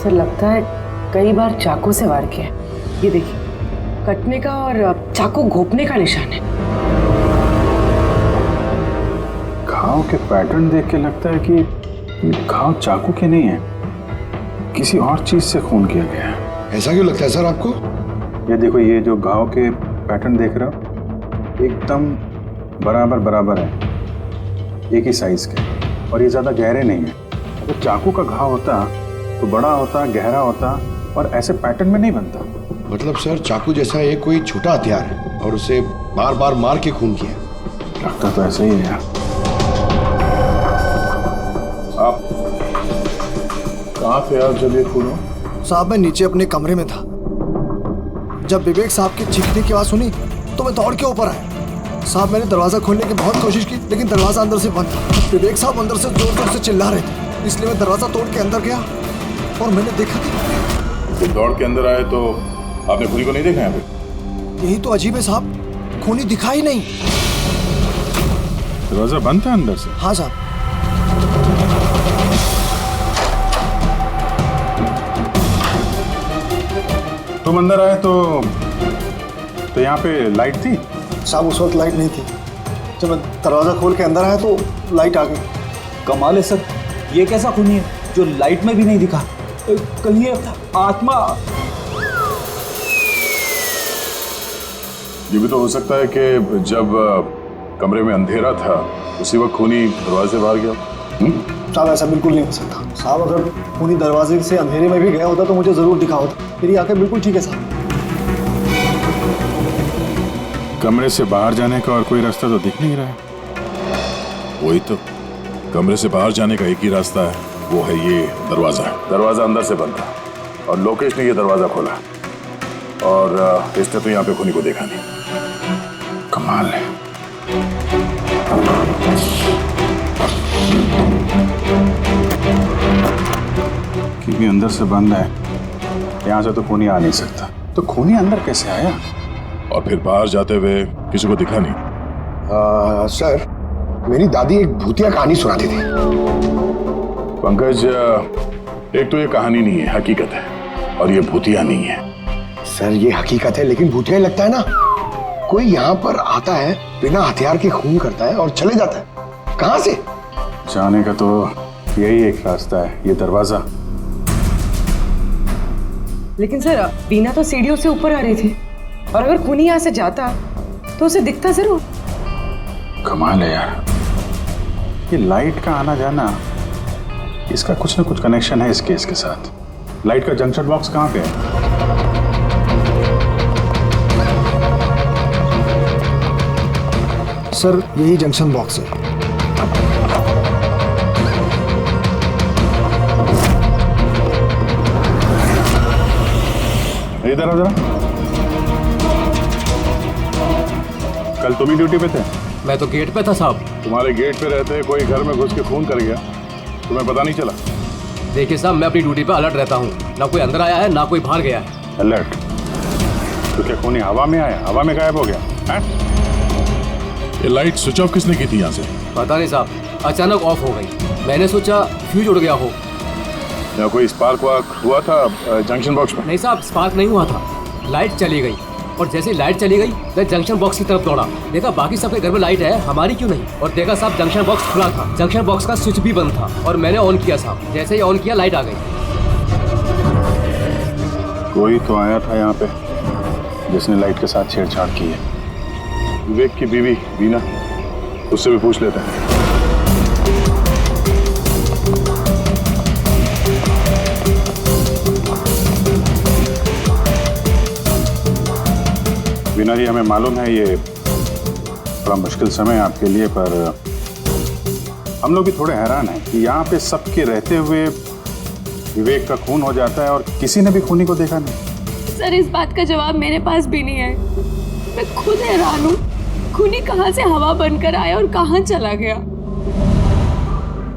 Sir लगता है कई बार चाकू से वार किया। ये देखिए, कटने का और चाकू घोंपने का निशान है। घाव के पैटर्न देख के लगता है कि घाव चाकू के नहीं है, किसी और चीज से खून किया गया है। ऐसा क्यों लगता है सर आपको? ये देखो, ये जो घाव के पैटर्न देख रहे हो एकदम बराबर बराबर है, एक ही साइज के, और ये ज्यादा गहरे नहीं है। अगर चाकू का घाव होता तो बड़ा होता, गहरा होता, और ऐसे पैटर्न में नहीं बनता। मतलब सर चाकू जैसा एक कोई छोटा हथियार है और उसे बार बार मार के खून किया। लगता तो ऐसा ही है। आप कहाँ थे आप जब ये खून हुआ? साहब मैं नीचे अपने कमरे में था। जब विवेक साहब की चीखने की आवाज सुनी तो मैं दौड़ के ऊपर आया। साहब मैंने दरवाजा खोलने की बहुत कोशिश की, लेकिन दरवाजा अंदर से बंद था। विवेक साहब अंदर से जोर जोर से चिल्ला रहे थे, इसलिए मैं दरवाजा तोड़ के अंदर गया और मैंने देखा कि जब दौड़ के अंदर आए तो आपने खूनी को नहीं देखा यहाँ पे? यही तो अजीब है साहब, खूनी दिखा ही नहीं। दरवाजा बंद था अंदर से? हाँ साहब। तुम अंदर आए तो यहाँ पे लाइट थी? साहब उस वक्त लाइट नहीं थी। जब मैं दरवाजा खोल के अंदर आया तो लाइट आ गई। कमाल है सर, ये कैसा खूनी है जो लाइट में भी नहीं दिखा? कहीं ये आत्मा? ये भी तो हो सकता है कि जब कमरे में अंधेरा था उसी वक्त खूनी दरवाजे से बाहर गया। साहब ऐसा बिल्कुल नहीं हो सकता। साहब अगर खूनी दरवाजे से अंधेरे में भी गया होता तो मुझे जरूर दिखा होता। मेरी आंखें बिल्कुल ठीक है साहब। कमरे से बाहर जाने का और कोई रास्ता तो दिख नहीं रहा है। वही तो, कमरे से बाहर जाने का एक ही रास्ता है, वो है ये दरवाजा। दरवाजा अंदर से बंद था और लोकेश ने ये दरवाजा खोला, और इसने तो यहाँ पे खूनी को देखा नहीं। कमाल है। क्योंकि अंदर से बंद है, यहाँ से तो खूनी आ नहीं सकता। तो खूनी अंदर कैसे आया? और फिर बाहर जाते हुए किसी को दिखा नहीं? सर मेरी दादी एक भूतिया कहानी सुनाती थी। पंकज, एक तो ये कहानी नहीं है, हकीकत है, और ये भूतिया नहीं है। सर ये हकीकत है लेकिन भूतिया लगता है ना। कोई यहाँ पर आता है, बिना हथियार के खून करता है और चले जाता है। कहाँ से? जाने का तो यही एक रास्ता है, ये दरवाजा। लेकिन सर बीना तो सीढ़ियों से ऊपर आ रही थी, और अगर खूनी यहाँ से जाता तो उसे दिखता जरूर। कमाल है यार, ये लाइट का आना जाना, इसका कुछ ना कुछ कनेक्शन है इस केस के साथ। लाइट का जंक्शन बॉक्स कहाँ पे है? सर यही जंक्शन बॉक्स है। इधर जरा। कल तुम ही ड्यूटी पे थे? मैं तो गेट पे था साहब। तुम्हारे गेट पे रहते कोई घर में घुस के खून कर गया, तुम्हें पता नहीं चला? देखिए साहब, मैं अपनी ड्यूटी पे अलर्ट रहता हूँ, ना कोई अंदर आया है ना कोई बाहर गया है। अलर्ट? तो क्या खूनी हवा में आया, हवा में गायब हो गया है? ये लाइट स्विच ऑफ किसने की थी यहाँ से? पता नहीं साहब, अचानक ऑफ हो गई। मैंने सोचा फ्यूज उड़ गया हो। या कोई स्पार्क वार्क हुआ था जंक्शन बॉक्स में? नहीं साहब, स्पार्क नहीं हुआ था, लाइट चली गई, और जैसे ही लाइट चली गई मैं जंक्शन बॉक्स की तरफ दौड़ा। देखा बाकी सबके घर में लाइट है, हमारी क्यों नहीं? और देखा साहब जंक्शन बॉक्स खुला था, जंक्शन बॉक्स का स्विच भी बंद था, और मैंने ऑन किया साहब। जैसे ही ऑन किया लाइट आ गई। कोई तो आया था यहाँ पे जिसने लाइट के साथ छेड़छाड़ की है। विवेक की बीवी बीना, उससे भी पूछ लेते हैं। बीना जी, हमें मालूम है ये बड़ा मुश्किल समय है आपके लिए, पर हम लोग भी थोड़े हैरान हैं कि यहाँ पे सबके रहते हुए विवेक का खून हो जाता है और किसी ने भी खूनी को देखा नहीं। सर इस बात का जवाब मेरे पास भी नहीं है। मैं खुद हैरान हूँ, खूनी कहाँ से हवा बनकर आया और कहाँ चला गया।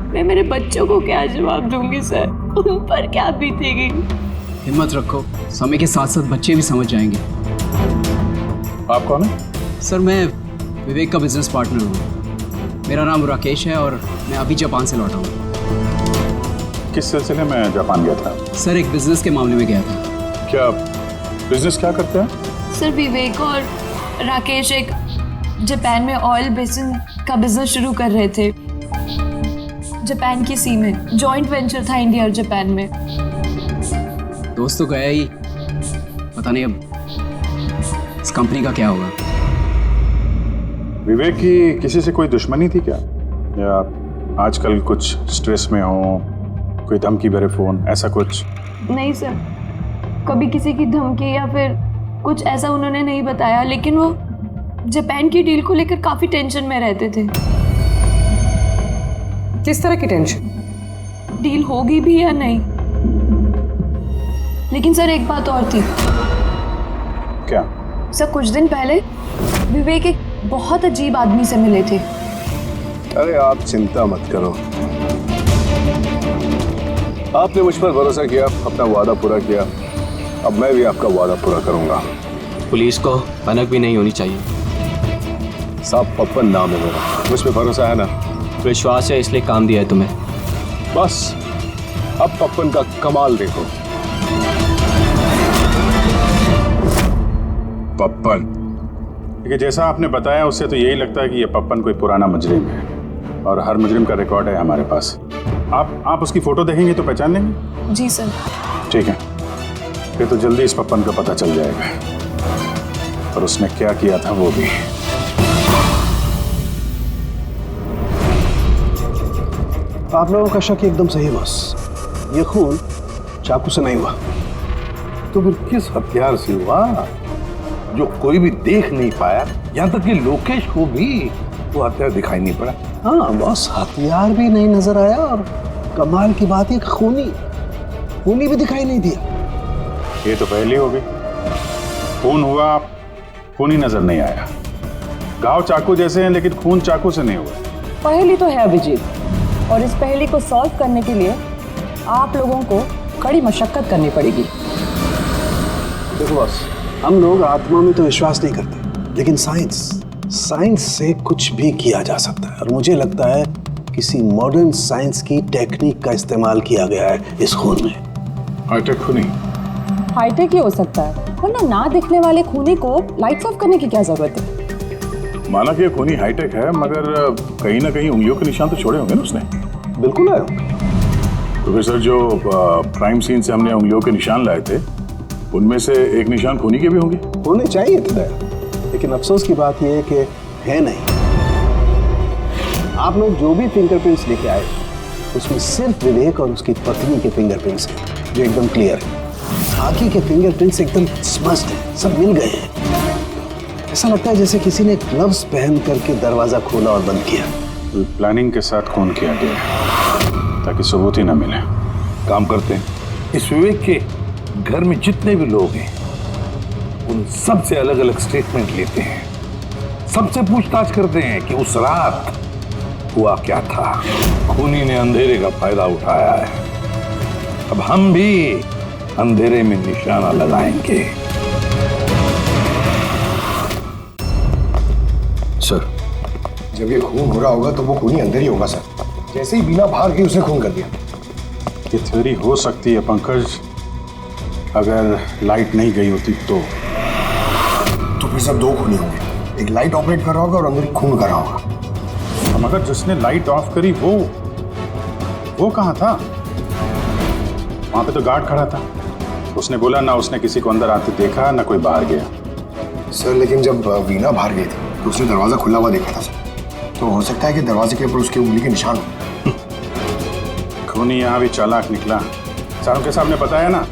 मैं मेरे बच्चों को क्या जवाब दूंगी सर, उन पर क्या बीतेगी। हिम्मत रखो, समय के साथ साथ बच्चे भी समझ जाएंगे। आप कौन है? सर मैं विवेक का बिजनेस पार्टनर हूँ। मेरा नाम राकेश है और मैं अभी जापान से लौटा हूँ। किस सिलसिले में जापान गया था? सर एक बिजनेस के मामले में गया था। क्या बिजनेस क्या करते हैं? सर विवेक और राकेश एक जापान में ऑयल बेसिन का बिजनेस शुरू कर रहे थे, जापान की सी में। जॉइंट वेंचर था इंडिया और जापान में। दोस्त तो गया ही, पता नहीं अब इस कंपनी का क्या होगा। विवेक की किसी से कोई दुश्मनी थी क्या, या आजकल कुछ स्ट्रेस में हो, कोई धमकी भरे फोन, ऐसा कुछ? नहीं सर, कभी किसी की धमकी या फिर कुछ ऐसा उन्होंने नहीं बताया, लेकिन वो जापान की डील को लेकर काफी टेंशन में रहते थे। किस तरह की टेंशन? डील होगी भी या नहीं। लेकिन सर एक बात और थी। क्या? सर कुछ दिन पहले विवेक एक बहुत अजीब आदमी से मिले थे। अरे आप चिंता मत करो, आपने मुझ पर भरोसा किया, अपना वादा पूरा किया, अब मैं भी आपका वादा पूरा करूंगा। पुलिस को भनक भी नहीं होनी चाहिए। साहब पप्पन नाम है मेरा, मुझ पे भरोसा है ना? विश्वास है इसलिए काम दिया है तुम्हें। बस अब पप्पन का कमाल देखो। पप्पन? देखिए, जैसा आपने बताया उससे तो यही लगता है कि ये पप्पन कोई पुराना मुजरिम है, और हर मुजरिम का रिकॉर्ड है हमारे पास। आप उसकी फोटो देखेंगे तो पहचान लेंगे? जी सर। ठीक है, फिर तो जल्दी इस पप्पन का पता चल जाएगा, और उसने क्या किया था वो भी। आप लोगों का शक एकदम सही है बॉस, ये खून चाकू से नहीं हुआ। तो फिर किस हथियार से हुआ जो कोई भी देख नहीं पाया, यहाँ तक कि लोकेश को भी वो हथियार दिखाई नहीं पड़ा? हाँ बॉस, हथियार भी नहीं नजर आया, और कमाल की बात है खूनी भी दिखाई नहीं दिया। ये तो पहली हो गई, खून हुआ, खून ही नजर नहीं आया। घाव चाकू जैसे हैं लेकिन खून चाकू से नहीं हुआ। पहेली तो है अभिजीत, और इस पहेली को सॉल्व करने के लिए आप लोगों को कड़ी मशक्कत करनी पड़ेगी। देखो बॉस, हम लोग आत्मा में तो विश्वास नहीं करते, लेकिन साइंस से कुछ भी किया जा सकता है, और मुझे लगता है किसी मॉडर्न साइंस की टेक्निक का इस्तेमाल किया गया है इस खून में। हाईटेक खूनी? हाईटेक ही हो सकता है, वरना ना दिखने वाले खूनी को लाइट्स ऑफ करने की क्या जरूरत है? माना कि ये खूनी हाईटेक है, मगर कहीं ना कहीं उंगलियों के निशान तो छोड़े होंगे ना उसने। बिल्कुल है। तो फिर सर जो क्राइम सीन से हमने उंगलियों के निशान लाए थे, उनमें से एक निशान खूनी के भी होंगे। होने चाहिए थे, लेकिन अफसोस की बात यह है कि है नहीं। आप लोग जो भी फिंगरप्रिंट्स लेके आए, उसमें सिर्फ विवेक और उसकी पत्नी के फिंगरप्रिंट्स हैं, जो एकदम क्लियर है। बाकी के फिंगरप्रिंट्स एकदम स्पष्ट हैं, सब मिल गए हैं। ऐसा लगता है जैसे किसी ने ग्लव्स पहन करके दरवाजा खोला और बंद किया। प्लानिंग के साथ खून किया गया ताकि सबूत ही ना मिले। काम करते हैं, इस विवेक के घर में जितने भी लोग हैं उन सब से अलग अलग स्टेटमेंट लेते हैं, सबसे पूछताछ करते हैं कि उस रात हुआ क्या था। खूनी ने अंधेरे का फायदा उठाया है, अब हम भी अंधेरे में निशाना लगाएंगे। सर, जब ये खून हो रहा होगा तो वो खूनी अंदर ही होगा सर। जैसे ही बीना बाहर गई उसने खून कर दिया। ये थ्योरी हो सकती है पंकज, अगर लाइट नहीं गई होती तो फिर सब दो खूनी होंगे, एक लाइट ऑपरेट कर रहा होगा और अंदर खून कर रहा होगा। मगर जिसने लाइट ऑफ करी वो कहाँ था? वहां पे तो गार्ड खड़ा था, उसने बोला ना उसने किसी को अंदर आते देखा ना कोई बाहर गया। सर लेकिन जब वीना बाहर गई थी तो उसने दरवाजा खुला हुआ देखा था सर, तो हो सकता है कि दरवाजे के ऊपर उसकी उंगली के निशान हो। खूनी यहाँ भी चालाक निकला। सारों के सामने बताया ना,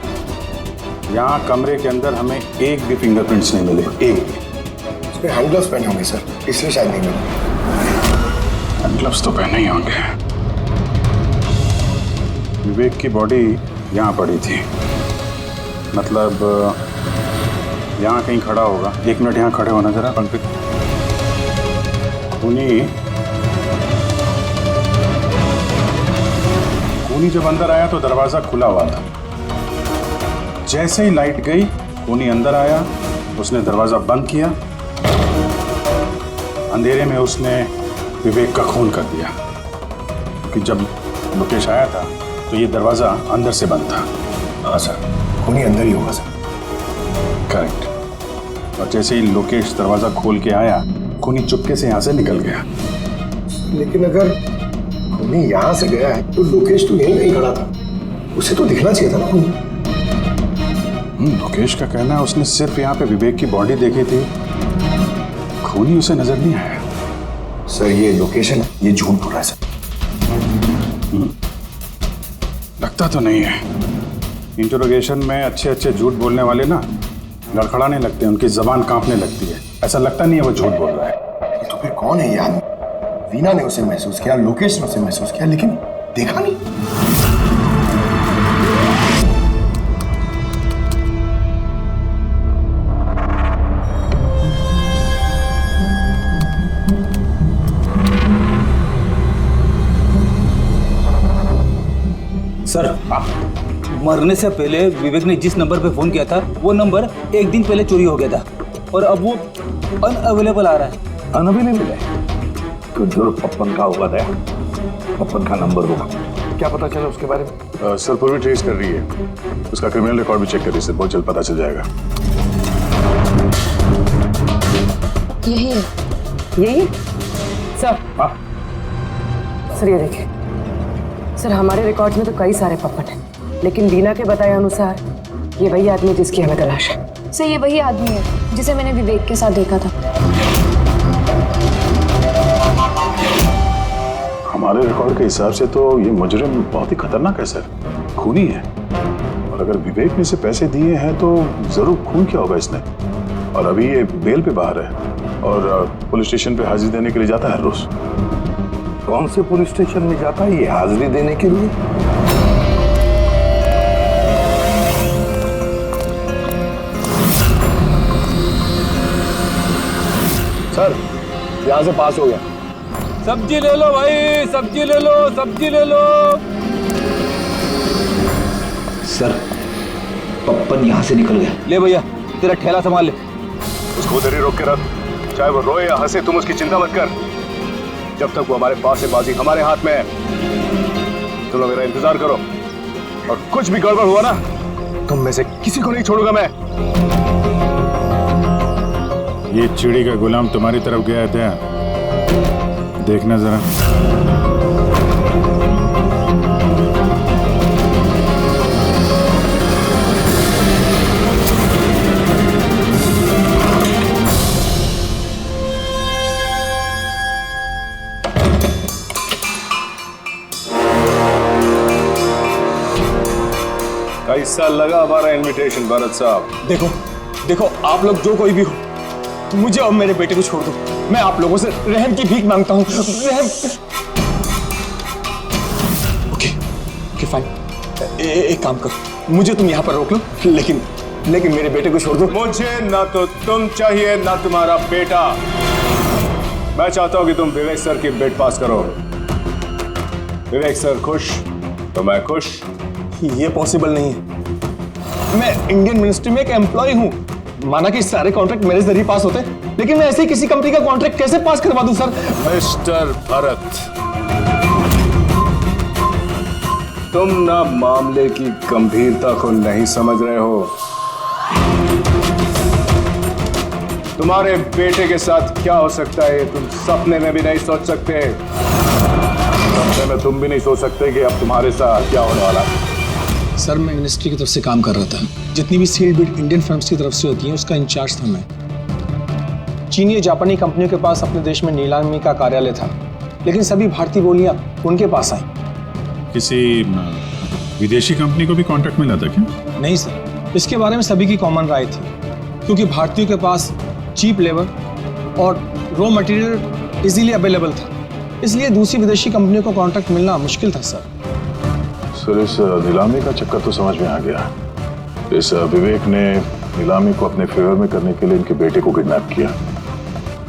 यहाँ कमरे के अंदर हमें एक भी फिंगरप्रिंट्स नहीं मिले, एक भी। उसमें हैंड ग्लव्स पहने होंगे सर, इसलिए शायद नहीं मिले। हैंड ग्लव्स तो पहने ही होंगे। विवेक की बॉडी यहाँ पड़ी थी, मतलब यहाँ कहीं खड़ा होगा। 1 मिनट यहाँ खड़े होना जरा पंकज। खूनी जब अंदर आया तो दरवाजा खुला हुआ था। जैसे ही लाइट गई खूनी अंदर आया, उसने दरवाजा बंद किया, अंधेरे में उसने विवेक का खून कर दिया। क्योंकि जब लोकेश आया था तो ये दरवाजा अंदर से बंद था। हाँ सर, खूनी अंदर ही होगा सर। करेक्ट। और जैसे ही लोकेश दरवाजा खोल के आया, खूनी चुपके से यहाँ से निकल गया। लेकिन अगर खूनी यहाँ से गया है तो लोकेश तो यहीं कहीं खड़ा था, उसे तो दिखना चाहिए था ना खूनी। लोकेश का कहना है उसने सिर्फ यहाँ पे विवेक की बॉडी देखी थी, खूनी उसे नजर नहीं आया। सर ये लोकेशन है, ये झूठ बोल रहा है सर। लगता तो नहीं है। इंटरोगेशन में अच्छे अच्छे झूठ बोलने वाले ना लड़खड़ाने लगते हैं, उनकी जबान कांपने लगती है। ऐसा लगता नहीं है वो झूठ बोल रहा है। तो फिर कौन है ये आदमी? वीना ने उसे महसूस किया, लोकेश ने उसे महसूस किया, लेकिन देखा नहीं। सर, मरने से पहले विवेक ने जिस नंबर पे फोन किया था वो नंबर एक दिन पहले चोरी हो गया था और अब वो अनअवेलेबल आ रहा है। अनअवेलेबल है? तो जरूर पप्पन का होगा दया, पप्पन का नंबर होगा। क्या पता चला उसके बारे में? सर पूरी ट्रेस कर रही है, उसका क्रिमिनल रिकॉर्ड भी चेक कर रही है सर, बहुत जल्द पता चल जाएगा। यही है। यही सर। सर ये देखिए सर, हमारे रिकॉर्ड में तो कई सारे पप्पन हैं, लेकिन वीना के बताए अनुसार ये वही आदमी जिसकी हमें तलाश है। सर ये वही आदमी है जिसे मैंने विवेक के साथ देखा था। हमारे रिकॉर्ड के हिसाब से तो ये मुजरिम बहुत ही खतरनाक है सर, खूनी है। और अगर विवेक ने इसे पैसे दिए हैं तो जरूर खून किया होगा इसने। और अभी ये बेल पे बाहर है और पुलिस स्टेशन पे हाजिरी देने के लिए जाता है रोज। कौन से पुलिस स्टेशन में जाता है ये हाजिरी देने के लिए? सर यहाँ से पास हो गया। सब्जी ले लो भाई, सब्जी ले लो, सब्जी ले लो। सर पप्पन यहाँ से निकल गया। ले भैया तेरा ठेला संभाल ले। उसको उधर ही रोक के रख, चाहे वो रोए या हंसे तुम उसकी चिंता मत कर। जब तक वो हमारे पास है, बाजी हमारे हाथ में है। तुम लोग मेरा इंतजार करो और कुछ भी गड़बड़ हुआ ना, तुम में से किसी को नहीं छोड़ूंगा मैं। ये चिड़ी का गुलाम तुम्हारी तरफ गया था, देखना जरा। कैसा लगा हमारा इनविटेशन भरत साहब? देखो देखो, आप लोग जो कोई भी हो, मुझे और मेरे बेटे को छोड़ दो। मैं आप लोगों से रहम की भीख मांगता हूँ। रहम। Okay fine. एक काम करो, मुझे तुम यहाँ पर रोक लो, लेकिन मेरे बेटे को छोड़ दो। मुझे ना तो तुम चाहिए ना तुम्हारा बेटा। मैं चाहता हूँ कि तुम विवेक सर की बिड पास करो। विवेक सर खुश तो मैं खुश। ये पॉसिबल नहीं है। मैं इंडियन मिनिस्ट्री में एक एम्प्लॉय हूँ। माना कि सारे कॉन्ट्रैक्ट मेरे जरिए पास होते, लेकिन मैं ऐसे ही किसी कंपनी का कॉन्ट्रैक्ट कैसे पास करवा दूं सर? मिस्टर भरत, तुम ना मामले की गंभीरता को नहीं समझ रहे हो। तुम्हारे बेटे के साथ क्या हो सकता है तुम सपने में भी नहीं सोच सकते। सपने में तुम भी नहीं सोच सकते कि अब तुम्हारे साथ क्या होने वाला है। सर मैं मिनिस्ट्री की तरफ से काम कर रहा था। जितनी भी सील्ड बिड इंडियन फर्म्स की तरफ से होती हैं उसका इंचार्ज था मैं। चीनी या जापानी कंपनियों के पास अपने देश में नीलामी का कार्यालय था, लेकिन सभी भारतीय बोलियां उनके पास आई। किसी विदेशी कंपनी को भी कॉन्ट्रैक्ट मिला था क्या? नहीं सर, इसके बारे में सभी की कॉमन राय थी, क्योंकि भारतीयों के पास चीप लेबर और रॉ मटेरियल इजीली अवेलेबल था, इसलिए दूसरी विदेशी कंपनियों को कॉन्ट्रैक्ट मिलना मुश्किल था सर। सर इस नीलामी का चक्कर तो समझ में आ गया। इस विवेक ने नीलामी को अपने फेवर में करने के लिए इनके बेटे को किडनैप किया,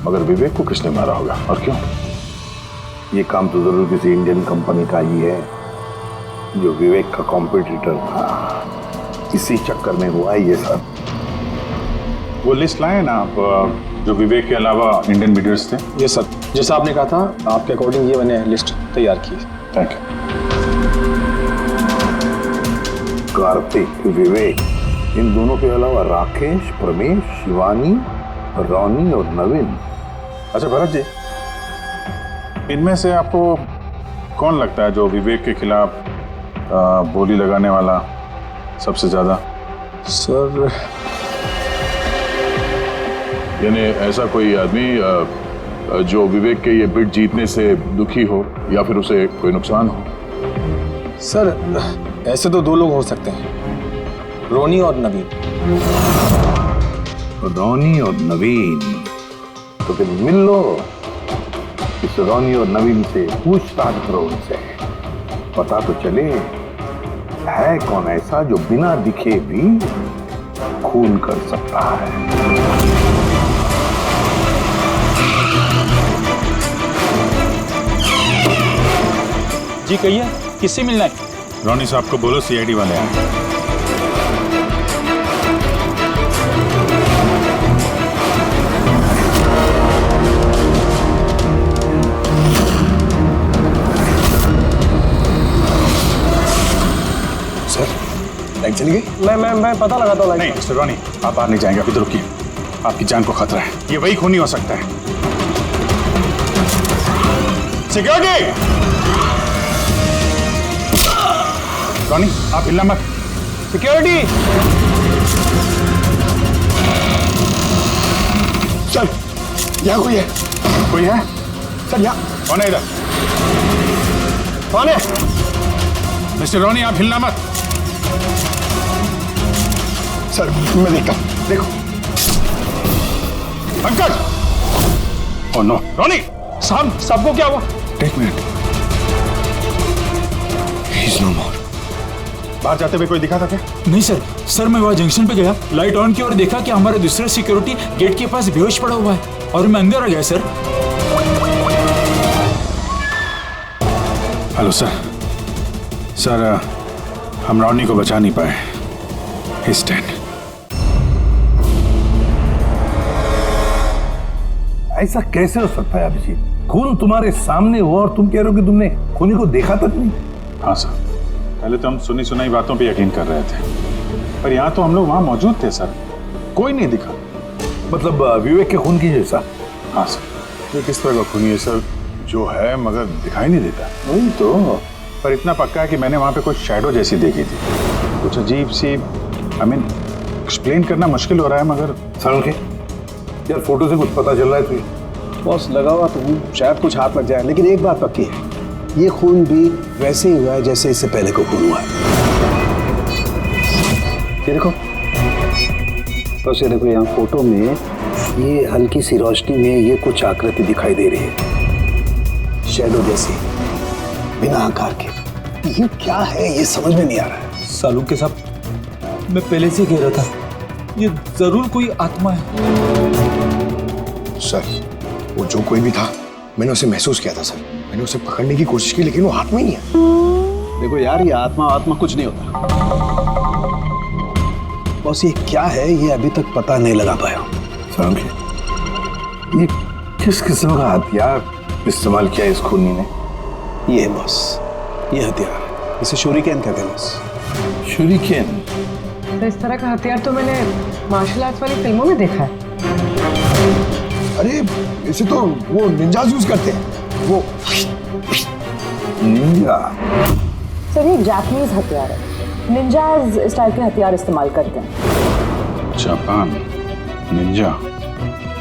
मगर विवेक को किसने मारा होगा और क्यों? ये काम तो जरूर किसी इंडियन कंपनी का ही है जो विवेक का कॉम्पिटिटर था। इसी चक्कर में हुआ ये सब। वो लिस्ट लाए ना आप, जो विवेक के अलावा इंडियन मीडियर्स थे? ये सर, जैसा आपने कहा था आपके अकॉर्डिंग ये मैंने लिस्ट तैयार की। Thank you. कार्तिक, विवेक, इन दोनों के अलावा राकेश, प्रमेश, शिवानी, रोनी और नवीन। अच्छा भरत जी, इनमें से आपको कौन लगता है जो विवेक के खिलाफ बोली लगाने वाला सबसे ज्यादा? सर यानी ऐसा कोई आदमी जो विवेक के ये बिड जीतने से दुखी हो या फिर उसे कोई नुकसान हो? सर ऐसे तो दो लोग हो सकते हैं, रोनी और नवीन। रोनी और नवीन, तो फिर मिल लो, इस रोनी और नवीन से पूछताछ करो उनसे, पता तो चले है कौन ऐसा जो बिना दिखे भी खून कर सकता है। जी कहिए, किससे मिलना है? रोनी साहब को बोलो सीआईडी वाले आए। लाइट चली गई? मैं पता लगाता हूँ। नहीं मिस्टर रोनी, आप बाहर नहीं जाएंगे, अभी तो रुकिए, आपकी जान को खतरा है, ये वही खूनी हो सकता है। सिक्योरिटी! रोनी आप हिलना मत। सिक्योरिटी! सर यहाँ कोई है? कोई है? सर यहाँ कौन है इधर? कौन है? मिस्टर रोनी आप हिलना मत। सर मैं देखता हूँ, देखो। पंकज! ओह नो, रोनी! साहब, सबको क्या हुआ? एक मिनट। He's no more. बाहर जाते हुए कोई दिखा था क्या? नहीं सर मैं वहाँ जंक्शन पे गया, लाइट ऑन की और देखा कि हमारा दूसरा सिक्योरिटी गेट के पास बेहोश पड़ा हुआ है और मैं अंदर आ गया सर। हेलो सर, हम रोनी को बचा नहीं पाए। He's dead. ऐसा कैसे हो सकता है अभिजीत? खून तुम्हारे सामने हो और तुम कह रहे हो कि तुमने खूनी को देखा तक नहीं? हाँ सर, पहले तो हम सुनी सुनाई बातों पे यकीन कर रहे थे, पर यहाँ तो हम लोग वहाँ मौजूद थे सर, कोई नहीं दिखा। मतलब विवेक के खून की जैसा? हाँ सर। ये किस तरह का खूनी है सर, जो है मगर दिखाई नहीं देता? वही तो। पर इतना पक्का है कि मैंने वहाँ पे कुछ शैडो जैसी देखी थी, कुछ अजीब सी, एक्सप्लेन करना मुश्किल हो रहा है मगर। सर के यार फोटो से कुछ पता चल रहा है तुझे? बॉस लगा हुआ तो हूँ, शायद कुछ हाथ लग जाए, लेकिन एक बात पक्की है, ये खून भी वैसे ही हुआ है जैसे इससे पहले को खून हुआ है। ये देखो बस, ये देखो यहाँ फोटो में ये हल्की सी रोशनी में ये कुछ आकृति दिखाई दे रही है, शैडो जैसी, बिना आकार के। ये क्या है ये समझ में नहीं आ रहा है। सालू के साथ मैं पहले से कह रहा था, ये जरूर कोई आत्मा है। सर वो जो कोई भी था, मैंने उसे महसूस किया था सर, मैंने उसे पकड़ने की कोशिश की लेकिन वो हाथ में ही है। देखो यार, ये आत्मा कुछ नहीं होता। बस ये क्या है ये अभी तक पता नहीं लगा पाया। ये किस किस्म का हथियार इस्तेमाल किया इस खूनी ने? ये बस, ये हथियार, इसे शूरिकेन कहते हैं बस। शूरिकेन? तो इस तरह का हथियार तो मैंने मार्शल आर्ट्स वाली फिल्मों में देखा है। अरे इसे तो वो निंजाज यूज करते हैं, वो निंजा। सर ये जापानीज हथियार है, निंजाज इस टाइप के हथियार इस्तेमाल करते हैं। जापान, निंजा,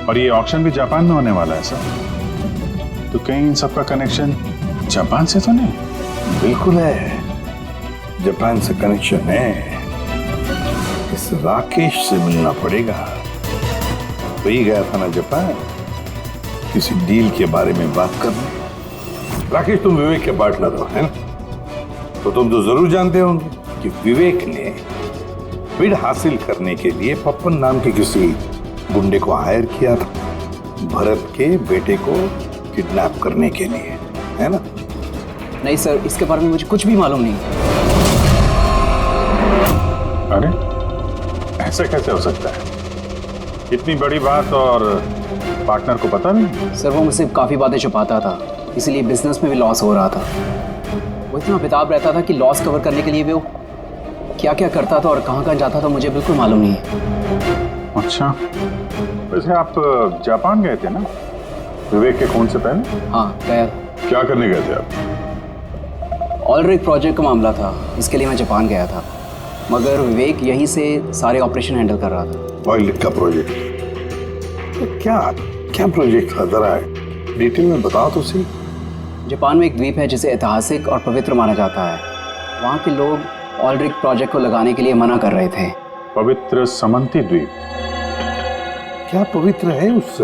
और ये ऑक्शन भी जापान में होने वाला है सर, तो कहीं इन सबका कनेक्शन जापान से तो नहीं? बिल्कुल है, जापान से कनेक्शन है। इस राकेश से मिलना पड़ेगा। वही गया था ना जापान, किसी डील के बारे में बात करने। राकेश तुम विवेक के पार्टनर हो, है ना? तो तुम तो जरूर जानते होंगे कि विवेक ने बिड हासिल करने के लिए पप्पन नाम के किसी गुंडे को हायर किया था, भरत के बेटे को किडनैप करने के लिए, है ना? नहीं सर, इसके बारे में मुझे कुछ भी मालूम नहीं। अरे ऐसा कैसे हो सकता है? इतनी बड़ी बात और पार्टनर को पता नहीं? सर वो मुझसे काफ़ी बातें छुपाता था, इसीलिए बिजनेस में भी लॉस हो रहा था। वो इतना बेताब रहता था कि लॉस कवर करने के लिए वो क्या क्या करता था और कहाँ जाता था मुझे बिल्कुल मालूम नहीं है। अच्छा, वैसे आप जापान गए थे ना विवेक के खून से पहले? हाँ गया। क्या करने गए थे आप? ऑयल रिग प्रोजेक्ट का मामला था, इसके लिए मैं जापान गया था, मगर विवेक यहीं से सारे ऑपरेशन हैंडल कर रहा था। ऑयल रिग का प्रोजेक्ट? क्या क्या प्रोजेक्ट था, जरा डिटेल में बताओ तो सही। जापान में एक द्वीप है जिसे ऐतिहासिक और पवित्र माना जाता है। वहाँ के लोग ऑयल रिग प्रोजेक्ट को लगाने के लिए मना कर रहे थे। पवित्र समंती द्वीप? क्या पवित्र है उस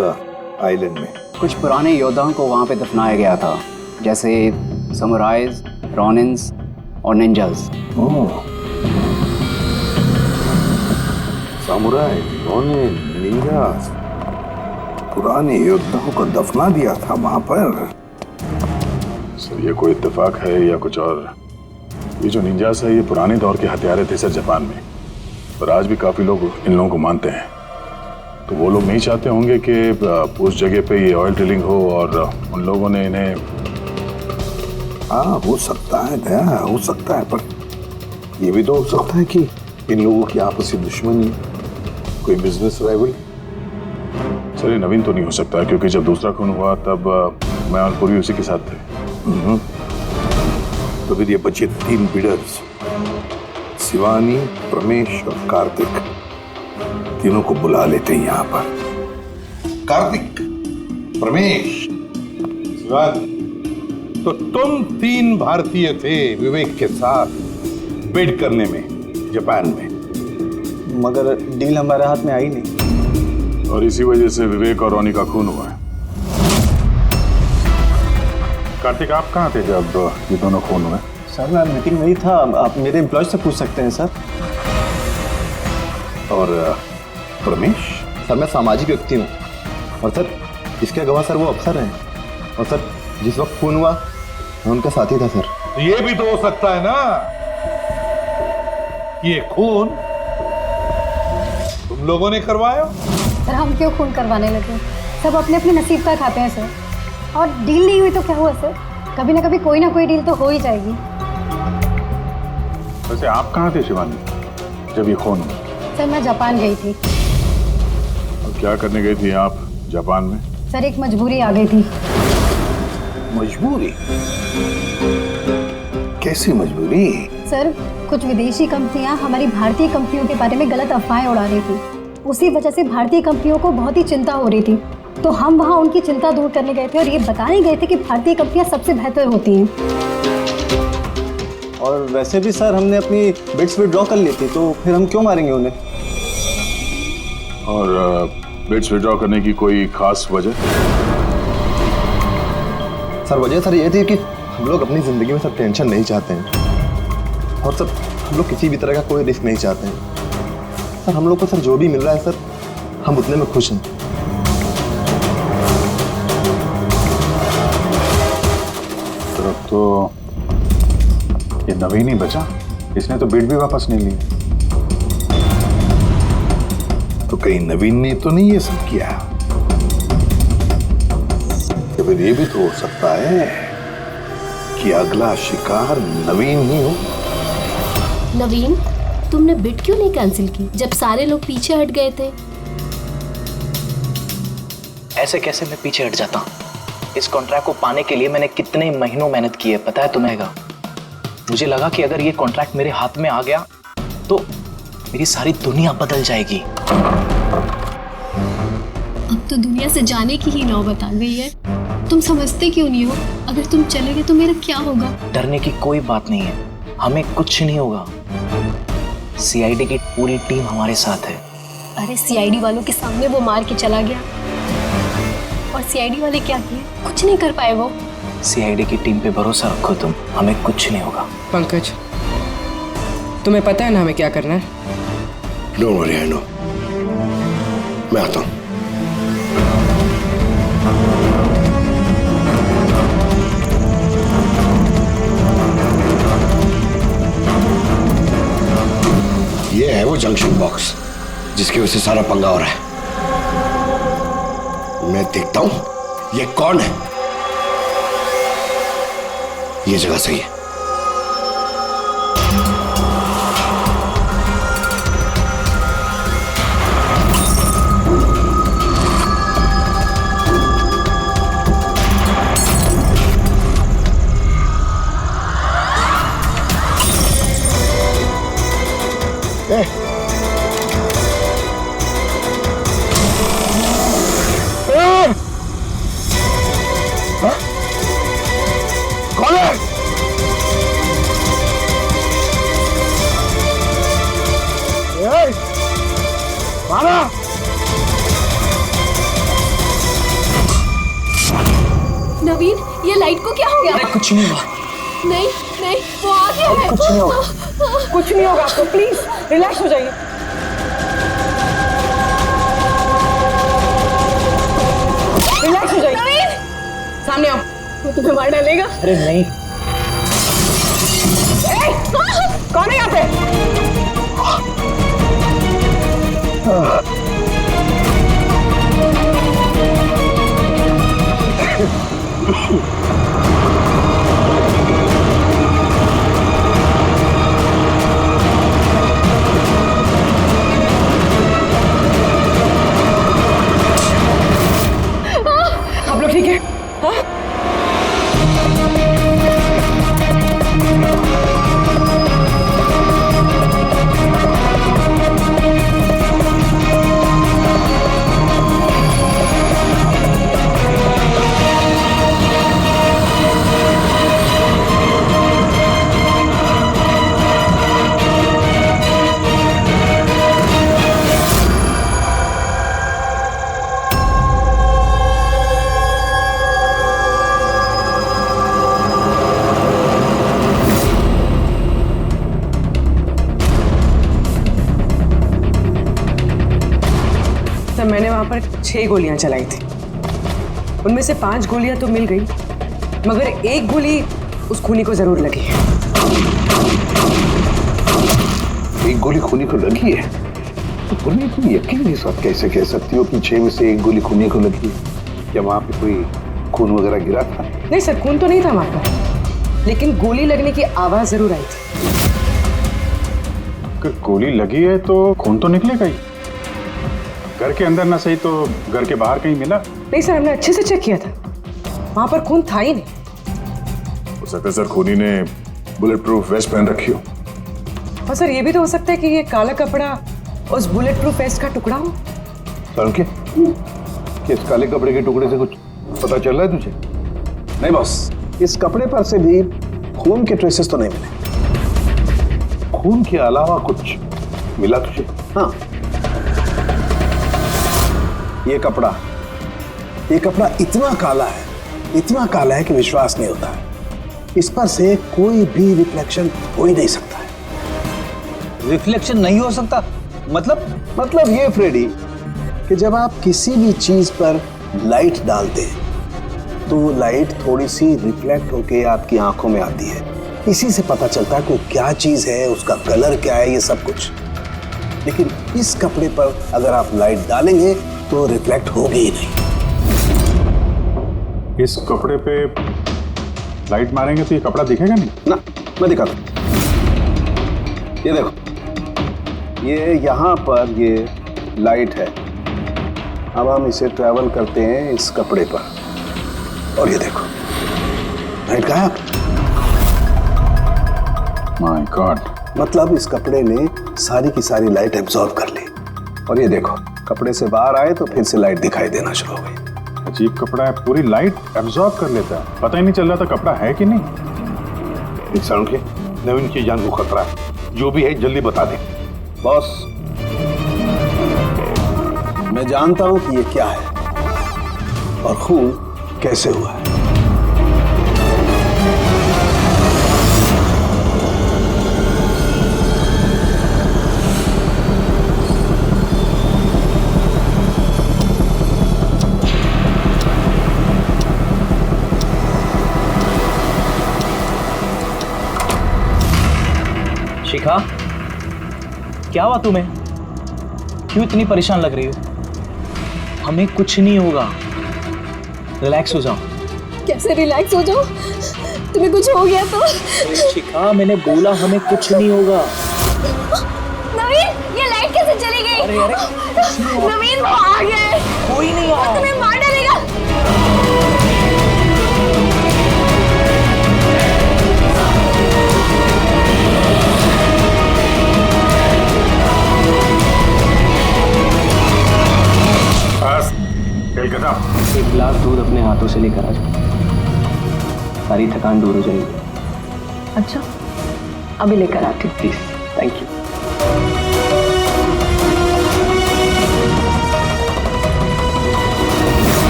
आइलैंड में? कुछ पुराने योद्धाओं को वहाँ पे दफनाया गया था, जैसे समुराइज, रॉनिन्स और निंजास। समुराई, रॉनिन, निंजास, पुराने योद्धाओं को दफना दिया था वहाँ पर। सर ये कोई इत्तेफाक है या कुछ और? ये जो निंजास है ये पुराने दौर के हथियारे थे सर जापान में, और आज भी काफी लोग इन लोगों को मानते हैं। तो वो लोग नहीं चाहते होंगे कि उस जगह पे ये ऑयल ड्रिलिंग हो और उन लोगों ने इन्हें। हाँ हो सकता है दया, हो सकता है, पर ये भी तो हो सकता है कि इन लोगों की आपसी दुश्मनी, कोई बिजनेस राइवल। सर ये नवीन तो नहीं हो सकता है, क्योंकि जब दूसरा खून हुआ तब मैं और पूरी उसी के साथ थे। तो फिर ये बचे 3 बिडर्स, शिवानी, प्रमेश और कार्तिक, तीनों को बुला लेते हैं यहाँ पर। कार्तिक, प्रमेश, शिवानी, तो तुम 3 भारतीय थे विवेक के साथ बिड करने में जापान में, मगर डील हमारे हाथ में आई नहीं, और इसी वजह से विवेक और रोनी का खून हुआ है। कार्तिक आप कहाँ थे जब ये दोनों खून हुए? सर मैं मीटिंग में ही था, आप मेरे एम्प्लॉय से पूछ सकते हैं सर। और प्रमेश? सर मैं सामाजिक व्यक्ति हूँ, और सर इसके गवाह सर वो अफसर हैं, और सर जिस वक्त खून हुआ मैं उनका साथी था सर। तो ये भी तो हो सकता है ना कि ये खून तुम लोगों ने करवाया? सर हम क्यों खून करवाने लगे, सब अपने अपने नसीब का खाते हैं सर। और डील नहीं हुई तो क्या हुआ सर, कभी ना कभी कोई ना कोई डील तो हो ही जाएगी। वैसे आप कहाँ थे शिवानी जब ये खून हुआ? सर मैं जापान गई थी। और क्या करने गई थी आप जापान में? सर एक मजबूरी आ गई थी। मजबूरी? कैसी मजबूरी? सर कुछ विदेशी कंपनियां हमारी भारतीय कंपनियों के बारे में गलत अफवाहें उड़ा रही थी, उसी वजह से भारतीय कंपनियों को बहुत ही चिंता हो रही थी। तो हम वहाँ उनकी चिंता दूर करने गए थे और ये बताने गए थे कि भारतीय कंपनियां सबसे बेहतर होती हैं। और वैसे भी सर हमने अपनी बिड्स विड्रॉ कर ली थी, तो फिर हम क्यों मारेंगे उन्हें? और बिड्स विड्रॉ करने की कोई खास वजह? सर वजह सर ये थी कि हम लोग अपनी ज़िंदगी में सब टेंशन नहीं चाहते हैं, और सर हम लोग किसी भी तरह का कोई रिस्क नहीं चाहते हैं। सर हम लोग को सर जो भी मिल रहा है सर हम उतने में खुश हैं। सर अब तो ये नवीन ही बचा, इसने तो बिड भी वापस नहीं ली। तो कहीं नवीन ने तो नहीं ये सब किया? तो फिर ये भी तो हो सकता है कि अगला शिकार नवीन ही हो। नवीन, तुमने बिड क्यों नहीं कैंसिल की जब सारे लोग पीछे हट गए थे? ऐसे कैसे मैं पीछे हट जाता? इस कॉन्ट्रैक्ट को पाने के लिए मैंने कितने महीनों मेहनत की है पता है तुम्हें? मुझे लगा कि अगर ये कॉन्ट्रैक्ट मेरे हाथ में आ गया तो मेरी सारी दुनिया बदल जाएगी। अब तो दुनिया से जाने की ही नौबत आ गई है। तुम समझते क्यों नहीं हो? अगर तुम चले गए तो मेरा क्या होगा? डरने की कोई बात नहीं है, हमें कुछ नहीं होगा। सीआईडी की पूरी टीम हमारे साथ है। अरे सीआईडी वालों के सामने वो मार के चला गया, और सीआईडी वाले क्या किए? कुछ नहीं कर पाए वो। सीआईडी की टीम पे भरोसा रखो तुम, हमें कुछ नहीं होगा। पंकज तुम्हें पता है ना हमें क्या करना है? Don't worry, I know. मैं आता हूं। ये है वो जंक्शन बॉक्स जिसकी वजह से सारा पंगा हो रहा है। मैं देखता हूं ये कौन है। ये जगह सही है। लाइट को क्या हो गया? अरे कुछ नहीं हुआ। नहीं नहीं, वो आ गया है। कुछ नहीं होगा। कुछ नहीं होगा आपको, प्लीज रिलैक्स हो जाइए। रिलैक्स हो जाइए। सामने आओ। वो तुम्हें मार डालेगा। अरे नहीं। कौन है यहाँ पे? आप लोग ठीक है? हाँ? मैंने वहां पर 6 गोलियां चलाई थी। उनमें से 5 गोलियां तो मिल गई, मगर एक गोली उस खूनी को जरूर लगी है। एक गोली खूनी को लगी है? तो तुम्हें तुम यकीन के साथ कैसे कह सकती हो कि 6 में से एक गोली खूनी को लगी है? क्या वहां पे कोई खून वगैरह गिरा था? नहीं सर, खून तो नहीं था वहां पर, लेकिन गोली लगने की आवाज जरूर आई थी। अगर गोली लगी है तो खून तो निकलेगा ही। घर के अंदर ना सही तो घर के बाहर कहीं मिला? नहीं सर, हमने अच्छे से चेक किया था, वहां पर खून था ही नहीं। हो सकता है सर खूनी ने बुलेट प्रूफ वेस्ट पहन रखी हो। और सर ये भी तो हो सकता है कि ये काला कपड़ा उस बुलेट प्रूफ वेस्ट का टुकड़ा हो। सर के इस काले कपड़े के टुकड़े से कुछ पता चल रहा है तुझे? नहीं बॉस, इस कपड़े पर से भी खून के ट्रेसेस तो नहीं मिले। खून के अलावा कुछ मिला तुझे? हाँ, ये कपड़ा इतना काला है कि विश्वास नहीं होता है। इस पर से कोई भी रिफ्लेक्शन हो ही नहीं सकता है। रिफ्लेक्शन नहीं हो सकता? मतलब ये फ्रेडी कि जब आप किसी भी चीज पर लाइट डालते हैं तो वो लाइट थोड़ी सी रिफ्लेक्ट होके आपकी आंखों में आती है। इसी से पता चलता है कि क्या चीज है, उसका कलर क्या है, ये सब कुछ। लेकिन इस कपड़े पर अगर आप लाइट डालेंगे तो रिफ्लेक्ट होगी ही नहीं। इस कपड़े पे लाइट मारेंगे तो ये कपड़ा दिखेगा नहीं ना। मैं दिखाता हूं, ये देखो, ये यहाँ पर ये लाइट है। अब हम इसे ट्रैवल करते हैं इस कपड़े पर और ये देखो लाइट गायब। माय गॉड, मतलब इस कपड़े ने सारी की सारी लाइट एब्जॉर्ब कर ली। और ये देखो, कपड़े से बाहर आए तो फिर से लाइट दिखाई देना शुरू हो गई। अजीब कपड़ा है, पूरी लाइट एब्जॉर्ब कर लेता है। पता ही नहीं चल रहा था कपड़ा है कि नहीं। इंसान के नवीन की जान को खतरा है, जो भी है जल्दी बता दे। बॉस, मैं जानता हूं कि ये क्या है और खून कैसे हुआ है। शिखा, क्या हुआ तुम्हें? क्यों इतनी परेशान लग रही हो? हमें कुछ नहीं होगा, रिलैक्स हो जाओ। कैसे रिलैक्स हो जाओ? तुम्हें कुछ हो गया तो? शिखा, मैंने बोला हमें कुछ नहीं होगा। नवीन, ये लाइट कैसे चली गई? अरे नवीन, वो आ गया है। कोई नहीं आ रहा। तुम्हें मार डालेगा। एक गिलास दूध अपने हाथों से लेकर आ जाओ, सारी थकान दूर हो जाएगी। अच्छा, अभी लेकर आती हूँ। Please, thank you.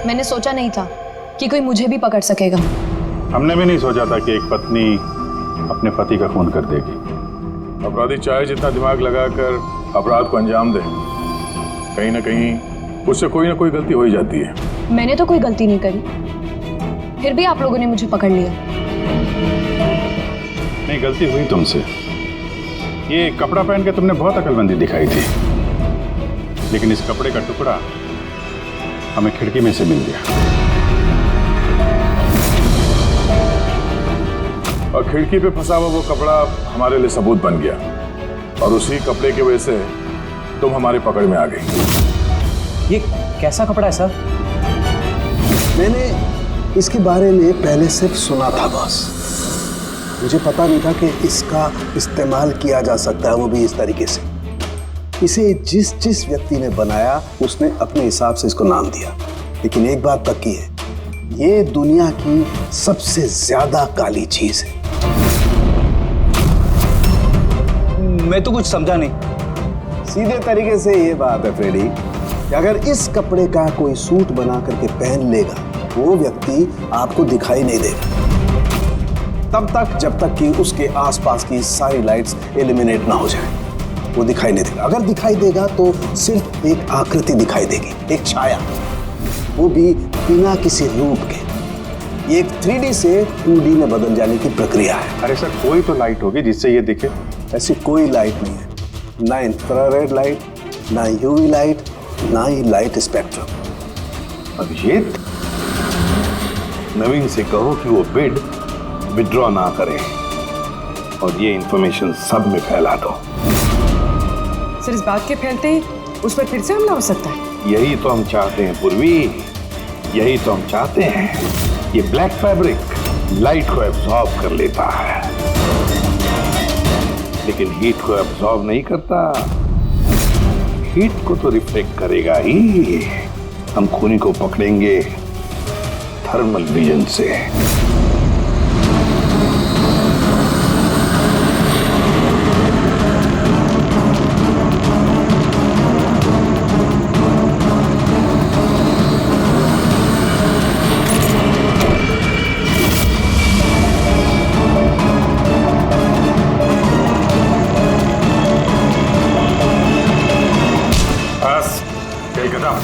मैंने सोचा नहीं था कि कोई मुझे भी पकड़ सकेगा। हमने भी नहीं सोचा था कि एक पत्नी अपने पति का खून कर देगी। अपराधी चाहे जितना दिमाग लगाकर अपराध को अंजाम दे, कहीं ना कहीं उससे कोई ना कोई गलती हो ही जाती है। मैंने तो कोई गलती नहीं करी, फिर भी आप लोगों ने मुझे पकड़ लिया। नहीं, गलती हुई तुमसे। ये कपड़ा पहन के तुमने बहुत अकलमंदी दिखाई थी, लेकिन इस कपड़े का टुकड़ा हमें खिड़की में से मिल गया और खिड़की पे फंसा हुआ वो कपड़ा हमारे लिए सबूत बन गया और उसी कपड़े की वजह से तुम हमारी पकड़ में आ गई। ये कैसा कपड़ा है सर? मैंने इसके बारे में पहले सिर्फ सुना था बॉस। मुझे पता नहीं था कि इसका इस्तेमाल किया जा सकता है, वो भी इस तरीके से। इसे जिस जिस व्यक्ति ने बनाया उसने अपने हिसाब से इसको नाम दिया, लेकिन एक बात पक्की है, ये दुनिया की सबसे ज्यादा काली चीज है। मैं तो कुछ समझा नहीं। सीधे तरीके से ये बात है फ्रेडी कि अगर इस कपड़े का कोई सूट बना करके पहन लेगा, वो व्यक्ति आपको दिखाई नहीं देगा तब तक जब तक कि उसके आसपास की सारी लाइट्स एलिमिनेट ना हो जाए। वो दिखाई नहीं देगा। अगर दिखाई देगा तो सिर्फ एक आकृति दिखाई देगी, एक छाया, वो भी बिना किसी रूप के। ये एक 3D से 2D में बदल जाने की प्रक्रिया है। अरे सर, कोई तो लाइट होगी जिससे ये दिखे। ऐसी कोई लाइट नहीं है, ना इंफ्रारेड लाइट, ना यूवी लाइट, ना ही लाइट स्पेक्ट्रम। अभिजीत, नवीन से कहो कि वो बिड विड्रॉ ना करे और ये इंफॉर्मेशन सब में फैला दो। सर, इस बात के फैलते ही उस पर फिर से हमला हो सकता है। यही तो हम चाहते हैं पूर्वी, यही तो हम चाहते हैं। ये ब्लैक फैब्रिक लाइट को एब्जॉर्ब कर लेता है, लेकिन हीट को एब्जॉर्ब नहीं करता। हीट को तो रिफ्लेक्ट करेगा ही। हम खूनी को पकड़ेंगे थर्मल विजन से।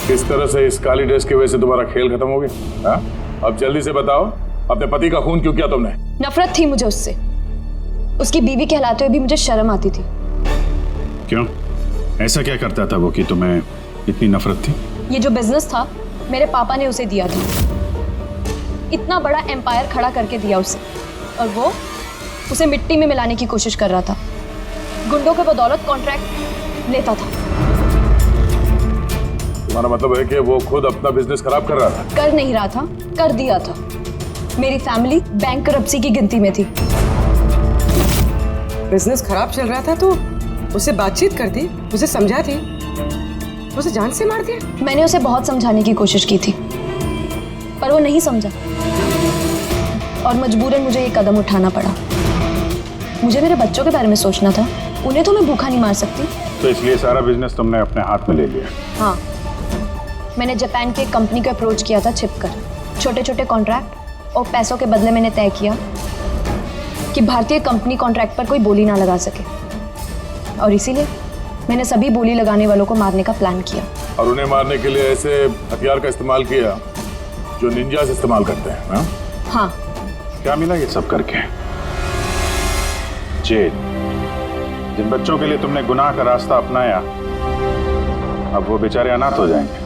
किस तरह से इस काली ड्रेस की वजह से तुम्हारा खेल खत्म हो गया? अब जल्दी से बताओ, अपने पति का खून क्यों किया तुमने? नफरत थी मुझे उससे। उसकी बीवी कहलाते हुए भी मुझे शर्म आती थी। क्यों? ऐसा क्या करता था वो कि तुम्हें इतनी नफरत थी? ये जो बिजनेस था मेरे पापा ने उसे दिया था। इतना बड़ा एम्पायर खड़ा करके दिया उसे, और वो उसे मिट्टी में मिलाने की कोशिश कर रहा था। गुंडों के बदौलत कॉन्ट्रैक्ट लेता था। तुम्हारा मतलब है कि वो खुद अपना बिजनेस खराब कर रहा था? कर नहीं रहा था, कर दिया था। मेरी फैमिली बैंक करप्सी की गिनती में थी। बिजनेस खराब चल रहा था तो उससे बातचीत कर दी, उसे समझा दी, उसे जान से मार दिया। मैंने उसे बहुत समझाने की कोशिश की थी, पर वो नहीं समझा और मजबूरन मुझे ये कदम उठाना पड़ा। मुझे मेरे बच्चों के बारे में सोचना था, उन्हें तो मैं भूखा नहीं मार सकती। तो इसलिए सारा बिजनेस तुमने अपने हाथ में ले लिया? हाँ, मैंने जापान की एक कंपनी को अप्रोच किया था छिपकर। छोटे छोटे कॉन्ट्रैक्ट और पैसों के बदले मैंने तय किया कि भारतीय कंपनी कॉन्ट्रैक्ट पर कोई बोली ना लगा सके, और इसीलिए मैंने सभी बोली लगाने वालों को मारने का प्लान किया। और उन्हें मारने के लिए ऐसे हथियार का इस्तेमाल किया जो निंजास इस्तेमाल करते हैं? हाँ? हाँ। क्या मिला ये सब करके? जेल। जिन बच्चों के लिए तुमने गुनाह का रास्ता अपनाया, अब वो बेचारे अनाथ हो जाएंगे।